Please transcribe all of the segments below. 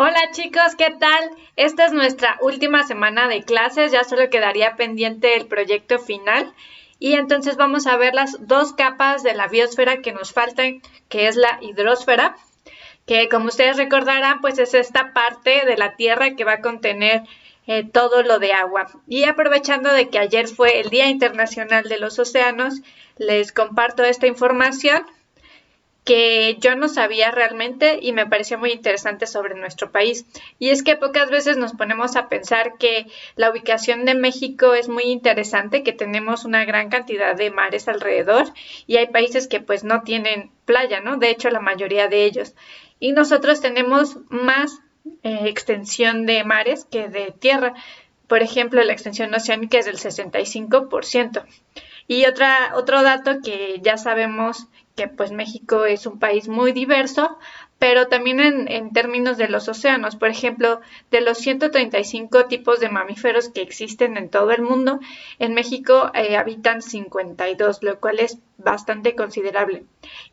Hola chicos, ¿qué tal? Esta es nuestra última semana de clases, ya solo quedaría pendiente el proyecto final y entonces vamos a ver las dos capas de la biosfera que nos faltan, que es la hidrosfera, que como ustedes recordarán, pues es esta parte de la Tierra que va a contener todo lo de agua. Y aprovechando de que ayer fue el Día Internacional de los Océanos, les comparto esta información que yo no sabía realmente y me pareció muy interesante sobre nuestro país. Y es que pocas veces nos ponemos a pensar que la ubicación de México es muy interesante, que tenemos una gran cantidad de mares alrededor y hay países que pues no tienen playa, ¿no? De hecho, la mayoría de ellos. Y nosotros tenemos más extensión de mares que de tierra. Por ejemplo, la extensión oceánica es del 65%. Y otro dato que ya sabemos que pues México es un país muy diverso, pero también en términos de los océanos. Por ejemplo, de los 135 tipos de mamíferos que existen en todo el mundo, en México habitan 52, lo cual es bastante considerable.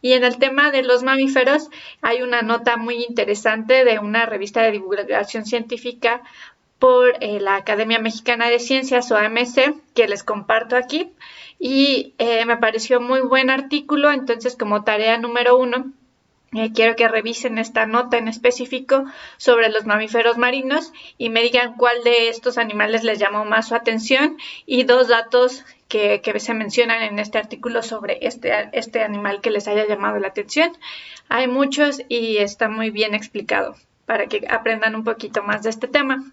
Y en el tema de los mamíferos, hay una nota muy interesante de una revista de divulgación científica por la Academia Mexicana de Ciencias o AMC, que les comparto aquí, y me pareció muy buen artículo. Entonces, como tarea número 1, quiero que revisen esta nota en específico sobre los mamíferos marinos y me digan cuál de estos animales les llamó más su atención y dos datos que se mencionan en este artículo sobre este animal que les haya llamado la atención. Hay muchos y está muy bien explicado para que aprendan un poquito más de este tema.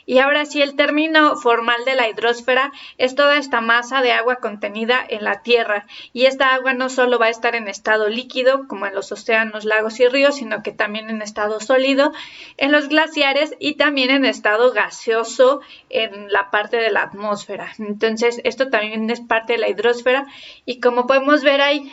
Y ahora sí, el término formal de la hidrosfera es toda esta masa de agua contenida en la Tierra. Y esta agua no solo va a estar en estado líquido, como en los océanos, lagos y ríos, sino que también en estado sólido, en los glaciares y también en estado gaseoso en la parte de la atmósfera. Entonces, esto también es parte de la hidrosfera. Y como podemos ver, hay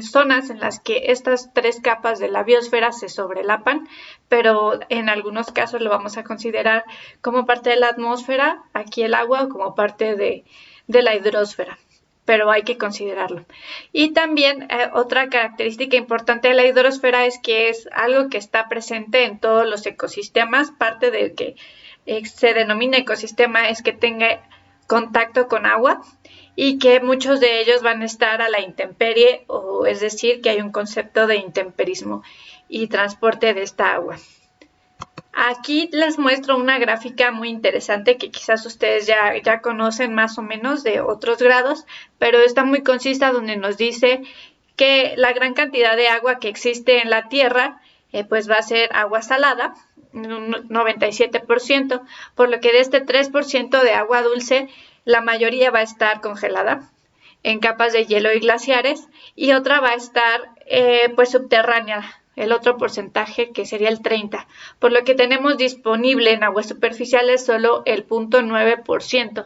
zonas en las que estas tres capas de la biosfera se sobrelapan, pero en algunos casos lo vamos a considerar como parte de la atmósfera, aquí el agua, o como parte de la hidrosfera, pero hay que considerarlo. Y también otra característica importante de la hidrosfera es que es algo que está presente en todos los ecosistemas. Parte de que se denomina ecosistema es que tenga contacto con agua y que muchos de ellos van a estar a la intemperie, o es decir, que hay un concepto de intemperismo y transporte de esta agua. Aquí les muestro una gráfica muy interesante que quizás ustedes ya conocen más o menos de otros grados, pero está muy concisa, donde nos dice que la gran cantidad de agua que existe en la Tierra pues va a ser agua salada, un 97%, por lo que de este 3% de agua dulce, la mayoría va a estar congelada en capas de hielo y glaciares, y otra va a estar pues subterránea, el otro porcentaje que sería el 30%, por lo que tenemos disponible en aguas superficiales solo el 0.9%.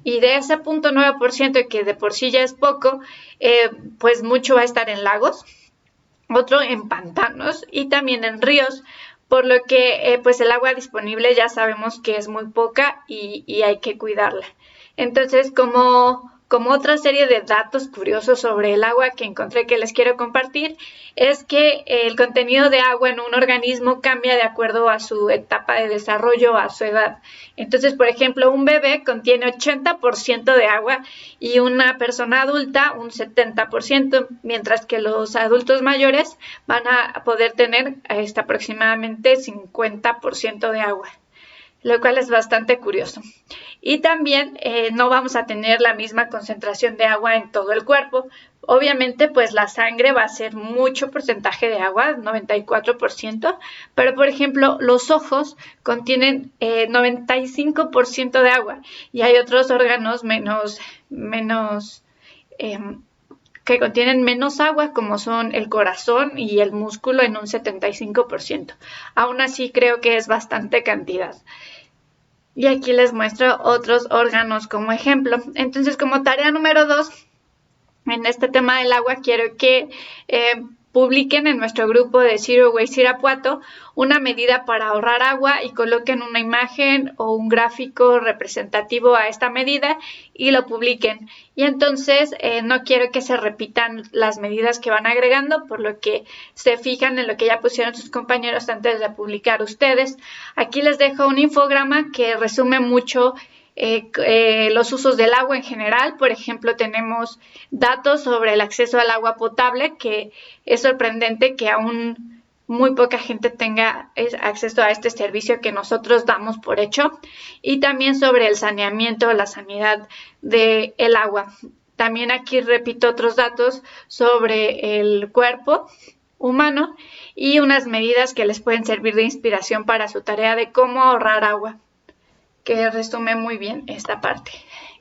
Y de ese 0.9%, que de por sí ya es poco, pues mucho va a estar en lagos, otro en pantanos y también en ríos, por lo que pues el agua disponible ya sabemos que es muy poca y hay que cuidarla. Entonces, como otra serie de datos curiosos sobre el agua que encontré que les quiero compartir, es que el contenido de agua en un organismo cambia de acuerdo a su etapa de desarrollo, a su edad. Entonces, por ejemplo, un bebé contiene 80% de agua y una persona adulta un 70%, mientras que los adultos mayores van a poder tener aproximadamente 50% de agua, lo cual es bastante curioso. Y también no vamos a tener la misma concentración de agua en todo el cuerpo. Obviamente, pues la sangre va a ser mucho porcentaje de agua, 94%, pero por ejemplo, los ojos contienen 95% de agua y hay otros órganos que contienen menos agua, como son el corazón y el músculo, en un 75%. Aún así, creo que es bastante cantidad. Y aquí les muestro otros órganos como ejemplo. Entonces, como tarea número 2, en este tema del agua, quiero que publiquen en nuestro grupo de Zero Waste Irapuato una medida para ahorrar agua y coloquen una imagen o un gráfico representativo a esta medida y lo publiquen. Y entonces no quiero que se repitan las medidas que van agregando, por lo que se fijan en lo que ya pusieron sus compañeros antes de publicar ustedes. Aquí les dejo un infograma que resume mucho los usos del agua en general. Por ejemplo, tenemos datos sobre el acceso al agua potable, que es sorprendente que aún muy poca gente tenga acceso a este servicio que nosotros damos por hecho, y también sobre el saneamiento, la sanidad del agua. También aquí repito otros datos sobre el cuerpo humano y unas medidas que les pueden servir de inspiración para su tarea de cómo ahorrar agua, que resume muy bien esta parte.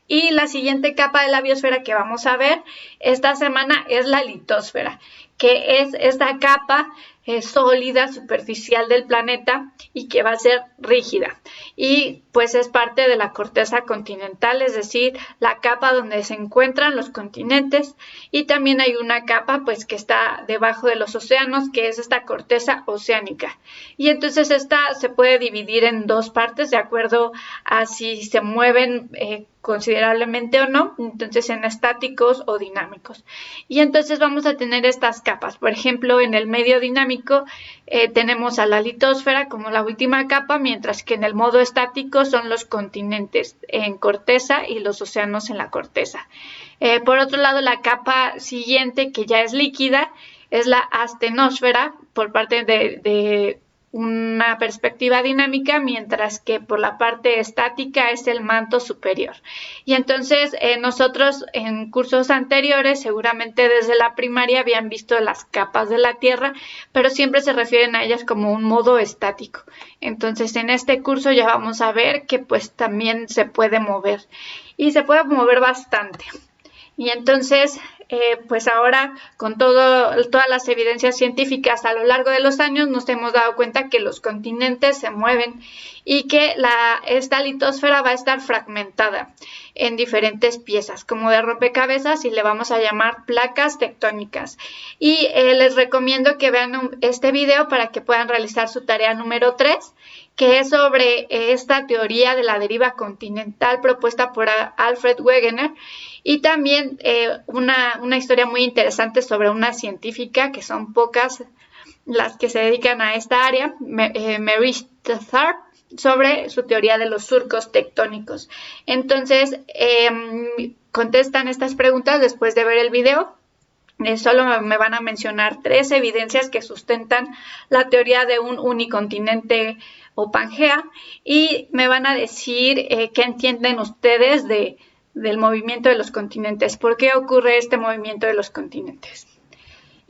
Y la siguiente capa de la biosfera que vamos a ver esta semana es la litosfera, que es esta capa sólida, superficial del planeta y que va a ser rígida. Y pues es parte de la corteza continental, es decir, la capa donde se encuentran los continentes. Y también hay una capa pues que está debajo de los océanos, que es esta corteza oceánica. Y entonces esta se puede dividir en dos partes de acuerdo a si se mueven considerablemente o no, entonces en estáticos o dinámicos. Y entonces vamos a tener estas capas. Por ejemplo, en el medio dinámico tenemos a la litosfera como la última capa, mientras que en el modo estático son los continentes en corteza y los océanos en la corteza. Por otro lado, la capa siguiente, que ya es líquida, es la astenosfera por parte de una perspectiva dinámica, mientras que por la parte estática es el manto superior. Y entonces nosotros en cursos anteriores, seguramente desde la primaria, habían visto las capas de la Tierra, pero siempre se refieren a ellas como un modo estático. Entonces en este curso ya vamos a ver que pues también se puede mover, y se puede mover bastante. Y entonces, pues ahora con todas las evidencias científicas a lo largo de los años nos hemos dado cuenta que los continentes se mueven y que esta litosfera va a estar fragmentada en diferentes piezas, como de rompecabezas, y le vamos a llamar placas tectónicas. Y les recomiendo que vean este video para que puedan realizar su tarea número 3, que es sobre esta teoría de la deriva continental propuesta por Alfred Wegener, y también una historia muy interesante sobre una científica, que son pocas las que se dedican a esta área, Mary Tharp, sobre su teoría de los surcos tectónicos. Entonces, contestan estas preguntas después de ver el video. Solo me van a mencionar 3 evidencias que sustentan la teoría de un unicontinente o Pangea, y me van a decir qué entienden ustedes del movimiento de los continentes, por qué ocurre este movimiento de los continentes.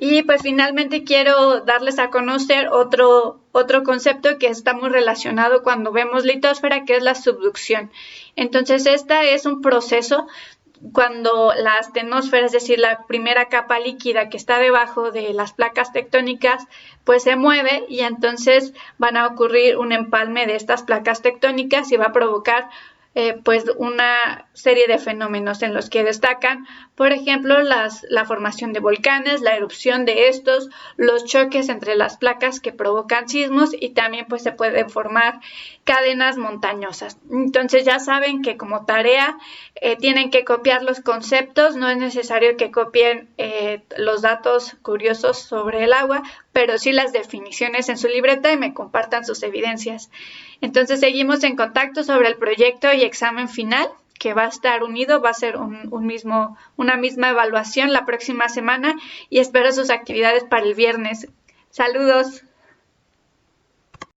Y pues finalmente quiero darles a conocer otro concepto que está muy relacionado cuando vemos litosfera, que es la subducción. Entonces esta es un proceso cuando la astenosfera, es decir, la primera capa líquida que está debajo de las placas tectónicas, pues se mueve, y entonces van a ocurrir un empalme de estas placas tectónicas y va a provocar pues una serie de fenómenos en los que destacan, por ejemplo, la formación de volcanes, la erupción de estos, los choques entre las placas que provocan sismos, y también pues se pueden formar cadenas montañosas. Entonces ya saben que como tarea tienen que copiar los conceptos, no es necesario que copien los datos curiosos sobre el agua, pero sí las definiciones en su libreta y me compartan sus evidencias. Entonces seguimos en contacto sobre el proyecto y examen final, que va a estar unido, va a ser una misma evaluación la próxima semana, y espero sus actividades para el viernes. Saludos.